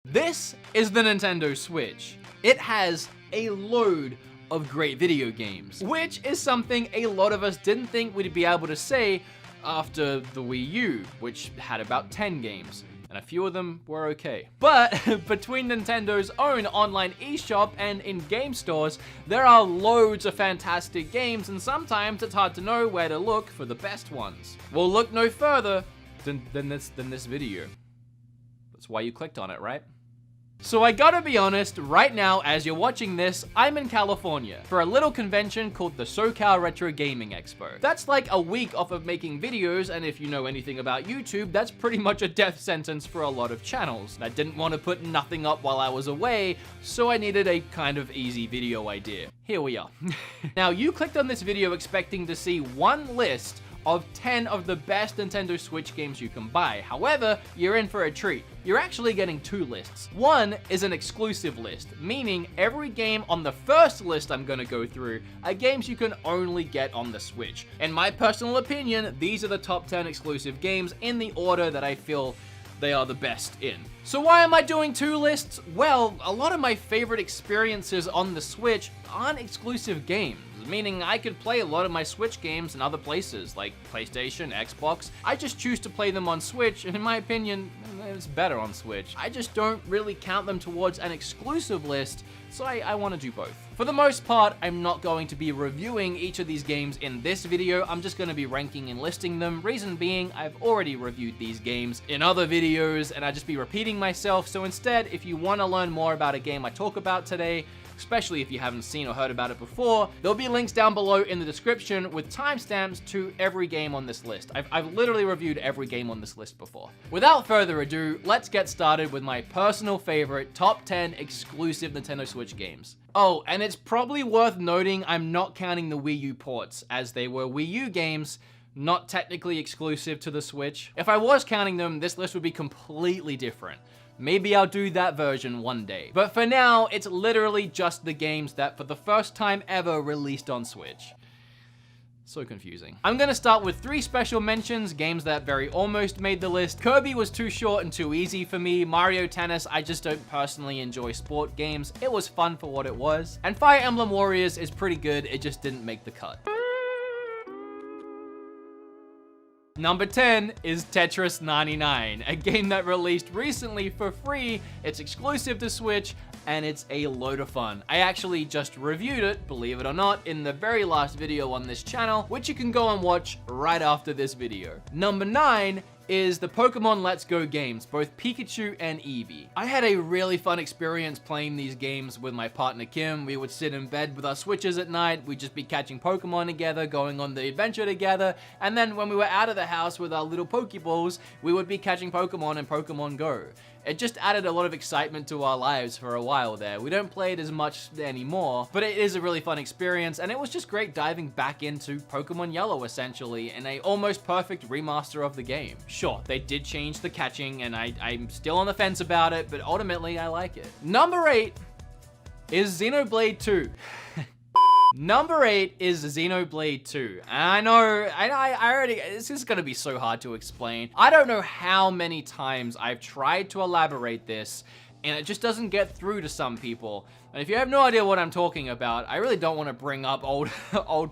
This is the Nintendo Switch. It has a load of great video games, which is something a lot of us didn't think we'd be able to say after the Wii U, which had about 10 games. And a few of them were okay. But between Nintendo's own online eShop and in-game stores, there are loads of fantastic games, and sometimes it's hard to know where to look for the best ones. Well, look no further than this video. That's why you clicked on it, right? So I gotta be honest, right now, as you're watching this, I'm in California for a little convention called the SoCal Retro Gaming Expo. That's like a week off of making videos, and if you know anything about YouTube, that's pretty much a death sentence for a lot of channels. I didn't want to put nothing up while I was away, so I needed a kind of easy video idea. Here we are. Now, you clicked on this video expecting to see one list of 10 of the best Nintendo Switch games you can buy. However, you're in for a treat. You're actually getting two lists. One is an exclusive list, meaning every game on the first list I'm gonna go through are games you can only get on the Switch. In my personal opinion, these are the top 10 exclusive games in the order that I feel they are the best in. So why am I doing two lists? Well, a lot of my favorite experiences on the Switch aren't exclusive games, meaning I could play a lot of my Switch games in other places, like PlayStation, Xbox. I just choose to play them on Switch, and in my opinion, it's better on Switch. I just don't really count them towards an exclusive list, so I want to do both. For the most part, I'm not going to be reviewing each of these games in this video. I'm just going to be ranking and listing them. Reason being, I've already reviewed these games in other videos, and I'd just be repeating myself. So instead, if you want to learn more about a game I talk about today, especially if you haven't seen or heard about it before, there'll be links down below in the description with timestamps to every game on this list. I've literally reviewed every game on this list before. Without further ado, let's get started with my personal favorite top 10 exclusive Nintendo Switch games. Oh, and it's probably worth noting I'm not counting the Wii U ports, as they were Wii U games, not technically exclusive to the Switch. If I was counting them, this list would be completely different. Maybe I'll do that version one day. But for now, it's literally just the games that for the first time ever released on Switch. So confusing. I'm gonna start with 3 special mentions, games that very almost made the list. Kirby was too short and too easy for me. Mario Tennis, I just don't personally enjoy sport games. It was fun for what it was. And Fire Emblem Warriors is pretty good, it just didn't make the cut. Number 10 is Tetris 99, a game that released recently for free. It's exclusive to Switch, and it's a load of fun. I actually just reviewed it, believe it or not, in the very last video on this channel, which you can go and watch right after this video. Number 9 is the Pokemon Let's Go games, both Pikachu and Eevee. I had a really fun experience playing these games with my partner Kim. We would sit in bed with our Switches at night, we'd just be catching Pokemon together, going on the adventure together, and then when we were out of the house with our little Pokeballs, we would be catching Pokemon in Pokemon Go. It just added a lot of excitement to our lives for a while there. We don't play it as much anymore, but it is a really fun experience, and it was just great diving back into Pokemon Yellow, essentially, in a almost perfect remaster of the game. Sure, they did change the catching, and I'm still on the fence about it, but ultimately, I like it. Number 8 is Xenoblade 2. Number 8 is Xenoblade 2. I know, I already, this is gonna be so hard to explain. I don't know how many times I've tried to elaborate this, and it just doesn't get through to some people. And if you have no idea what I'm talking about, I really don't want to bring up old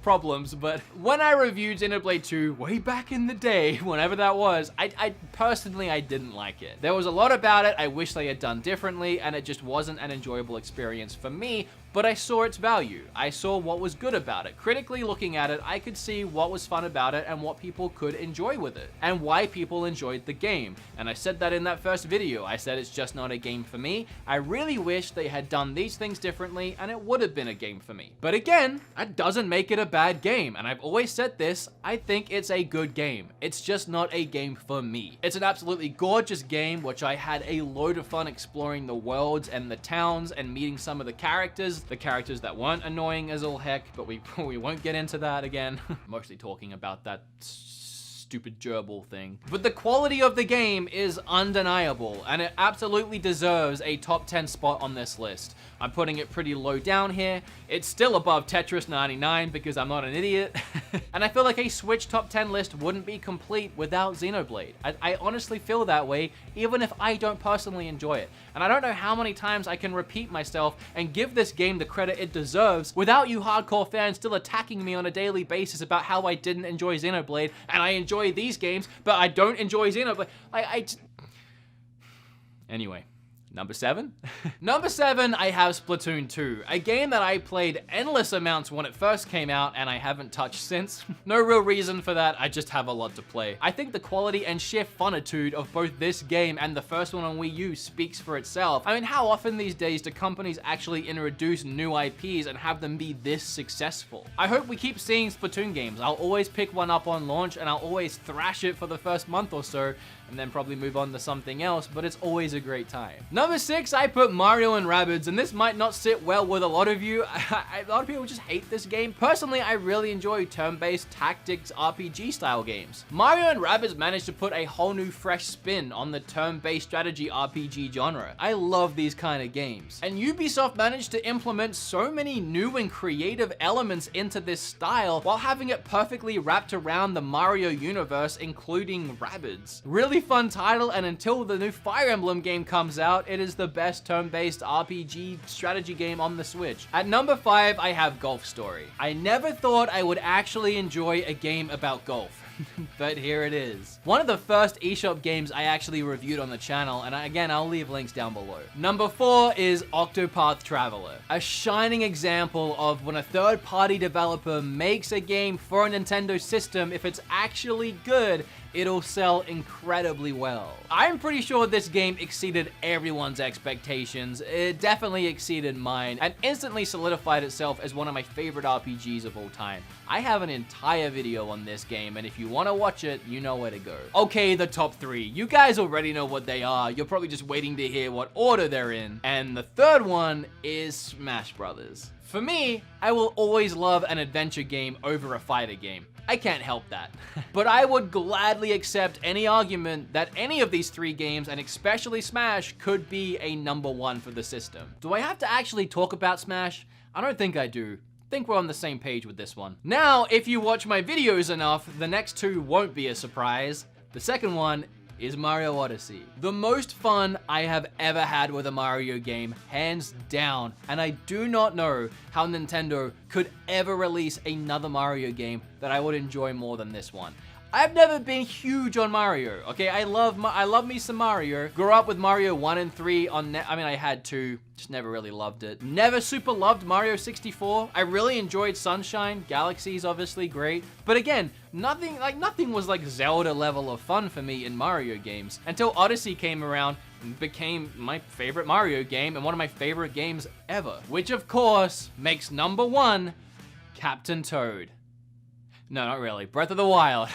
problems, but when I reviewed Xenoblade 2 way back in the day, whenever that was, I personally didn't like it. There was a lot about it I wish they had done differently, and it just wasn't an enjoyable experience for me, but I saw its value. I saw what was good about it. Critically looking at it, I could see what was fun about it and what people could enjoy with it, and why people enjoyed the game. And I said that in that first video. I said it's just not a game for me. I really wish they had done these things differently, and it would have been a game for me. But again, that doesn't make it a bad game, and I've always said this, I think it's a good game. It's just not a game for me. It's an absolutely gorgeous game, which I had a load of fun exploring the worlds and the towns and meeting some of the characters that weren't annoying as all heck, but we won't get into that again. Mostly talking about that stupid gerbil thing. But the quality of the game is undeniable, and it absolutely deserves a top 10 spot on this list. I'm putting it pretty low down here. It's still above Tetris 99 because I'm not an idiot. And I feel like a Switch top 10 list wouldn't be complete without Xenoblade. I honestly feel that way, even if I don't personally enjoy it. And I don't know how many times I can repeat myself and give this game the credit it deserves without you hardcore fans still attacking me on a daily basis about how I didn't enjoy Xenoblade and I enjoy these games, but I don't enjoy Xenoblade. Anyway. Number 7? Number 7, I have Splatoon 2, a game that I played endless amounts when it first came out and I haven't touched since. No real reason for that, I just have a lot to play. I think the quality and sheer funitude of both this game and the first one on Wii U speaks for itself. I mean, how often these days do companies actually introduce new IPs and have them be this successful? I hope we keep seeing Splatoon games. I'll always pick one up on launch and I'll always thrash it for the first month or so, and then probably move on to something else, but it's always a great time. Number 6, I put Mario and Rabbids, and this might not sit well with a lot of you. A lot of people just hate this game. Personally, I really enjoy turn-based tactics RPG style games. Mario and Rabbids managed to put a whole new fresh spin on the turn-based strategy RPG genre. I love these kind of games. And Ubisoft managed to implement so many new and creative elements into this style while having it perfectly wrapped around the Mario universe, including Rabbids. Really fun title, and until the new Fire Emblem game comes out, it is the best turn-based RPG strategy game on the Switch. At number 5, I have Golf Story. I never thought I would actually enjoy a game about golf. But here it is. One of the first eShop games I actually reviewed on the channel, and again, I'll leave links down below. Number 4 is Octopath Traveler, a shining example of when a third-party developer makes a game for a Nintendo system, if it's actually good, it'll sell incredibly well. I'm pretty sure this game exceeded everyone's expectations. It definitely exceeded mine, and instantly solidified itself as one of my favorite RPGs of all time. I have an entire video on this game, and if you want to watch it, you know where to go. Okay, the top 3. You guys already know what they are. You're probably just waiting to hear what order they're in. And the third one is Smash Brothers. For me, I will always love an adventure game over a fighter game. I can't help that. But I would gladly accept any argument that any of these 3 games, and especially Smash, could be a number 1 for the system. Do I have to actually talk about Smash? I don't think I do. I think we're on the same page with this one. Now, if you watch my videos enough, the next 2 won't be a surprise. The second one is Mario Odyssey. The most fun I have ever had with a Mario game, hands down, and I do not know how Nintendo could ever release another Mario game that I would enjoy more than this one. I've never been huge on Mario, okay? I love me some Mario. Grew up with Mario 1 and 3 on I had 2, just never really loved it. Never super loved Mario 64. I really enjoyed Sunshine. Galaxy's obviously great. But again, nothing was like Zelda level of fun for me in Mario games until Odyssey came around and became my favorite Mario game and one of my favorite games ever. Which of course makes number 1 Captain Toad. No, not really. Breath of the Wild.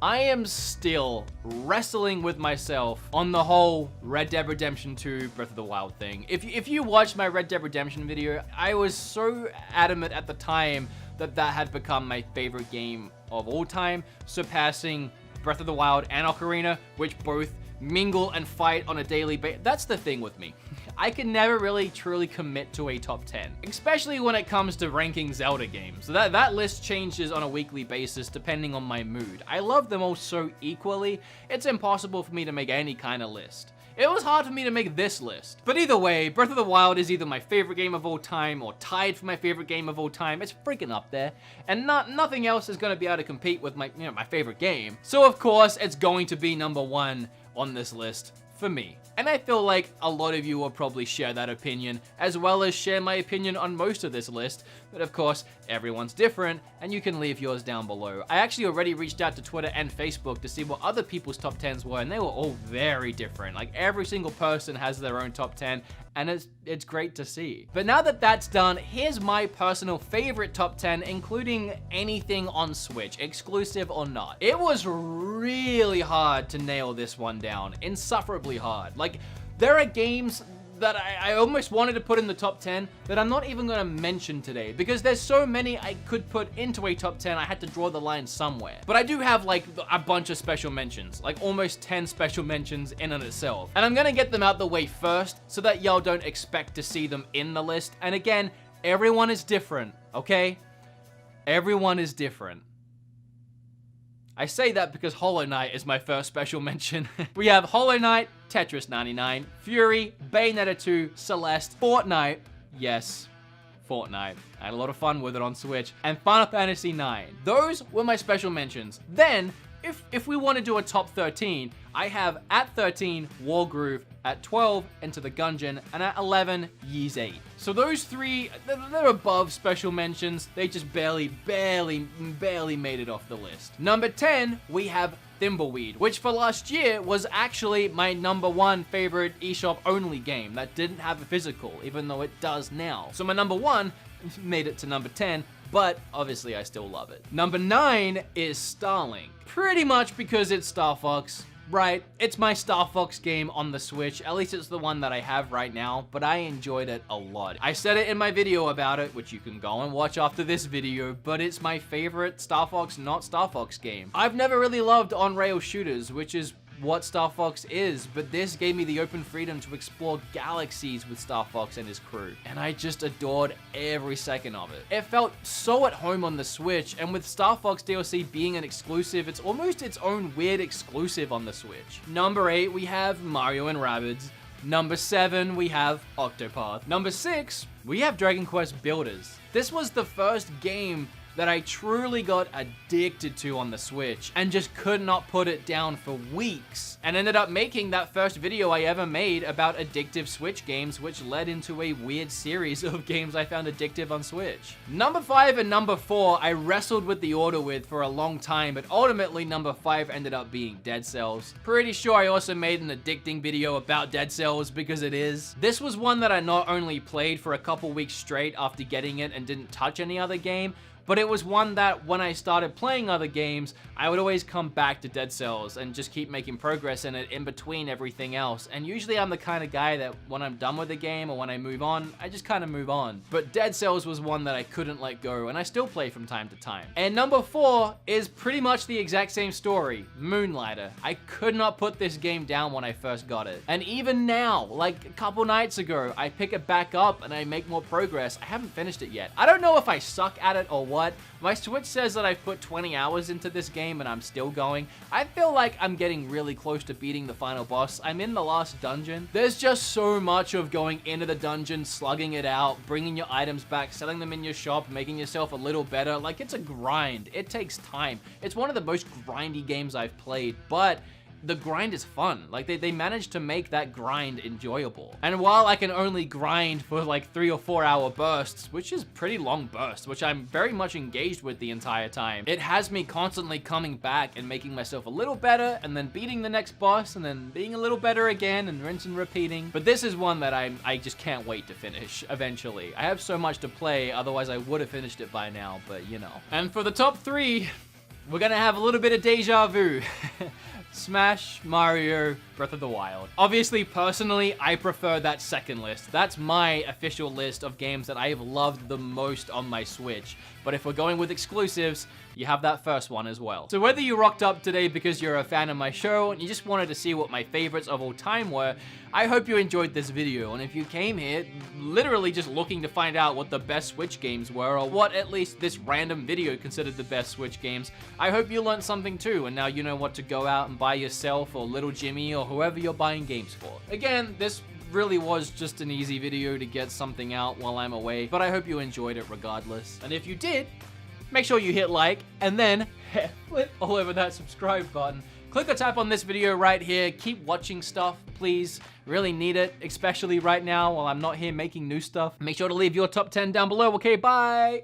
I am still wrestling with myself on the whole Red Dead Redemption 2 Breath of the Wild thing. If you watched my Red Dead Redemption video, I was so adamant at the time that that had become my favorite game of all time, surpassing Breath of the Wild and Ocarina, which both mingle and fight on a daily basis. That's the thing with me. I can never really truly commit to a top 10, especially when it comes to ranking Zelda games. That list changes on a weekly basis depending on my mood. I love them all so equally, it's impossible for me to make any kind of list. It was hard for me to make this list. But either way, Breath of the Wild is either my favorite game of all time or tied for my favorite game of all time. It's freaking up there. And nothing else is going to be able to compete with my favorite game. So of course, it's going to be number 1 on this list for me. And I feel like a lot of you will probably share that opinion, as well as share my opinion on most of this list. But of course, everyone's different, and you can leave yours down below. I actually already reached out to Twitter and Facebook to see what other people's top 10s were, and they were all very different. Like, every single person has their own top 10, and it's great to see. But now that that's done, here's my personal favorite top 10, including anything on Switch, exclusive or not. It was really hard to nail this one down, insufferably hard. Like, there are games that I almost wanted to put in the top 10 that I'm not even going to mention today because there's so many I could put into a top 10. I had to draw the line somewhere. But I do have like a bunch of special mentions, like almost 10 special mentions in and itself. And I'm going to get them out the way first so that y'all don't expect to see them in the list. And again, everyone is different, okay? Everyone is different. I say that because Hollow Knight is my first special mention. We have Hollow Knight, Tetris 99, Fury, Bayonetta 2, Celeste, Fortnite, yes, Fortnite. I had a lot of fun with it on Switch, and Final Fantasy 9. Those were my special mentions. Then, if we want to do a top 13, I have at 13, Wargroove, at 12, Enter the Gungeon, and at 11, Ys 8. So those three, they're above special mentions. They just barely made it off the list. Number 10, we have Thimbleweed, which for last year was actually my number 1 favorite eShop only game that didn't have a physical, even though it does now. So my number 1 made it to number 10, but obviously I still love it. Number 9 is Starlink. Pretty much because it's Star Fox. Right, it's my Star Fox game on the Switch, at least it's the one that I have right now, but I enjoyed it a lot. I said it in my video about it, which you can go and watch after this video, but it's my favorite Star Fox, not Star Fox game. I've never really loved on-rail shooters, which is what Star Fox is, but this gave me the open freedom to explore galaxies with Star Fox and his crew, and I just adored every second of it. It felt so at home on the Switch, and with Star Fox DLC being an exclusive, it's almost its own weird exclusive on the Switch. Number 8, we have Mario & Rabbids. Number 7, we have Octopath. Number 6, we have Dragon Quest Builders. This was the first game that I truly got addicted to on the Switch and just could not put it down for weeks, and ended up making that first video I ever made about addictive Switch games, which led into a weird series of games I found addictive on Switch. Number 5 and number 4 I wrestled with the order with for a long time, but ultimately number 5 ended up being Dead Cells. Pretty sure I also made an addicting video about Dead Cells because it is. This was one that I not only played for a couple weeks straight after getting it and didn't touch any other game, but it was one that when I started playing other games, I would always come back to Dead Cells and just keep making progress in it in between everything else. And usually I'm the kind of guy that when I'm done with the game or when I move on, I just kind of move on. But Dead Cells was one that I couldn't let go, and I still play from time to time. And number 4 is pretty much the exact same story, Moonlighter. I could not put this game down when I first got it. And even now, like a couple nights ago, I pick it back up and I make more progress. I haven't finished it yet. I don't know if I suck at it or what. My Switch says that I've put 20 hours into this game and I'm still going. I feel like I'm getting really close to beating the final boss. I'm in the last dungeon. There's just so much of going into the dungeon, slugging it out, bringing your items back, selling them in your shop, making yourself a little better. Like, it's a grind. It takes time. It's one of the most grindy games I've played, but the grind is fun. Like, they managed to make that grind enjoyable. And while I can only grind for like 3 or 4 hour bursts, which is pretty long bursts, which I'm very much engaged with the entire time, it has me constantly coming back and making myself a little better, and then beating the next boss, and then being a little better again, and rinse and repeating. But this is one that I just can't wait to finish eventually. I have so much to play, otherwise I would have finished it by now, but you know. And for the top 3, we're gonna have a little bit of deja vu. Smash, Mario, Breath of the Wild. Obviously, personally, I prefer that second list. That's my official list of games that I have loved the most on my Switch. But if we're going with exclusives, you have that first one as well. So whether you rocked up today because you're a fan of my show and you just wanted to see what my favorites of all time were, I hope you enjoyed this video. And if you came here literally just looking to find out what the best Switch games were, or what at least this random video considered the best Switch games, I hope you learned something too, and now you know what to go out and buy yourself, or little Jimmy, or whoever you're buying games for. Again, this really was just an easy video to get something out while I'm away, but I hope you enjoyed it regardless. And if you did, make sure you hit like, and then flip all over that subscribe button. Click or tap on this video right here. Keep watching stuff, please. Really need it, especially right now while I'm not here making new stuff. Make sure to leave your top 10 down below. Okay, bye!